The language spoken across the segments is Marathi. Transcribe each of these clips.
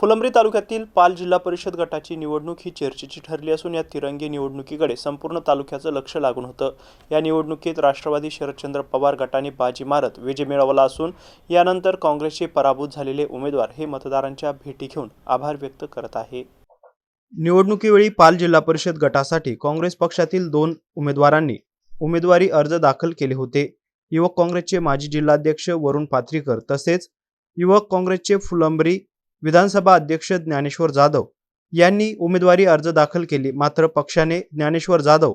फुलंब्री तालुक्यातील पाल जिल्हा परिषद गटाची निवडणूक ही चर्चेची ठरली असून या तिरंगी निवडणुकीकडे संपूर्ण तालुक्याचं लक्ष लागून होतं। या निवडणुकीत राष्ट्रवादी शरदचंद्र पवार गटाने बाजी मारत विजय मिळवला असून यानंतर काँग्रेसचे पराभूत झालेले उमेदवार हे मतदारांच्या भेटी घेऊन आभार व्यक्त करत आहे। निवडणुकीवेळी पाल जिल्हा परिषद गटासाठी काँग्रेस पक्षातील 2 उमेदवारांनी उमेदवारी अर्ज दाखल केले होते। युवक काँग्रेसचे माजी जिल्हाध्यक्ष वरुण पाथरीकर तसेच युवक काँग्रेसचे फुलंब्री विधानसभा अध्यक्ष ज्ञानेश्वर जाधव यांनी उमेदवारी अर्ज दाखल केली। मात्र पक्षाने ज्ञानेश्वर जाधव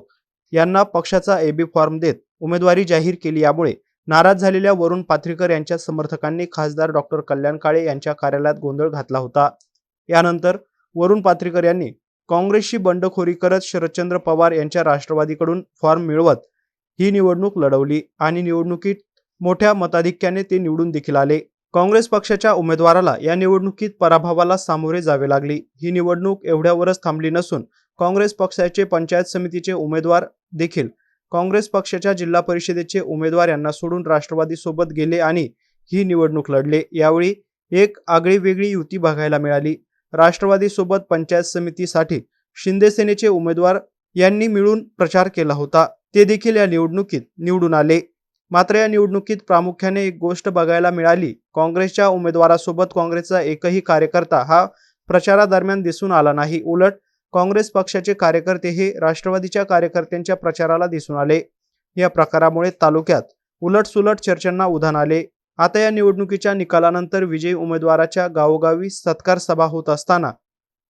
यांना पक्षाचा एबी फॉर्म देत उमेदवारी जाहीर केली। यामुळे नाराज झालेल्या वरुण पाथरीकर यांच्या समर्थकांनी खासदार डॉक्टर कल्याण काळे यांच्या कार्यालयात गोंधळ घातला होता। यानंतर वरुण पाथरीकर यांनी काँग्रेसशी बंडखोरी करत शरदचंद्र पवार यांच्या राष्ट्रवादीकडून फॉर्म मिळवत ही निवडणूक लढवली आणि निवडणुकीत मोठ्या मताधिक्याने ते निवडून देखील आले। काँग्रेस पक्षाच्या उमेदवाराला या निवडणुकीत पराभवाला सामोरे जावे लागले। ही निवडणूक एवढ्यावरच थांबली नसून काँग्रेस पक्षाचे पंचायत समितीचे उमेदवार देखील काँग्रेस पक्षाच्या जिल्हा परिषदेचे उमेदवार यांना सोडून राष्ट्रवादी सोबत गेले आणि ही निवडणूक लढले। यावेळी एक आगळीवेगळी युती बघायला मिळाली। राष्ट्रवादी सोबत पंचायत समितीसाठी शिंदे सेनेचे उमेदवार यांनी मिळून प्रचार केला होता, ते देखील या निवडणुकीत निवडून आले। मात्र या निवडणुकीत प्रामुख्याने एक गोष्ट बघायला मिळाली, काँग्रेसच्या उमेदवारासोबत काँग्रेसचा एकही कार्यकर्ता हा प्रचारादरम्यान दिसून आला नाही। उलट काँग्रेस पक्षाचे कार्यकर्ते हे राष्ट्रवादीच्या कार्यकर्त्यांच्या प्रचाराला दिसून आले। या प्रकारामुळे तालुक्यात उलटसुलट चर्चांना उधाण आले। आता या निवडणुकीच्या निकालानंतर विजयी उमेदवाराच्या गावोगावी सत्कार सभा होत असताना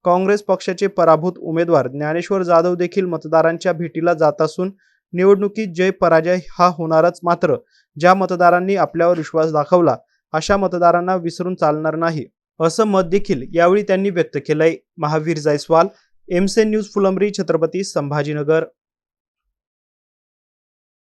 काँग्रेस पक्षाचे पराभूत उमेदवार ज्ञानेश्वर जाधव देखील मतदारांच्या भेटीला जात असून निवडणुकीत जय पराजय हा होणारच। मात्र ज्या मतदारांनी आपल्यावर विश्वास दाखवला अशा मतदारांना विसरून चालणार नाही असं मत देखील यावेळी त्यांनी व्यक्त केलंय। महावीर जायस्वाल, एमसेन न्यूज फुलंब्री, छत्रपती संभाजीनगर।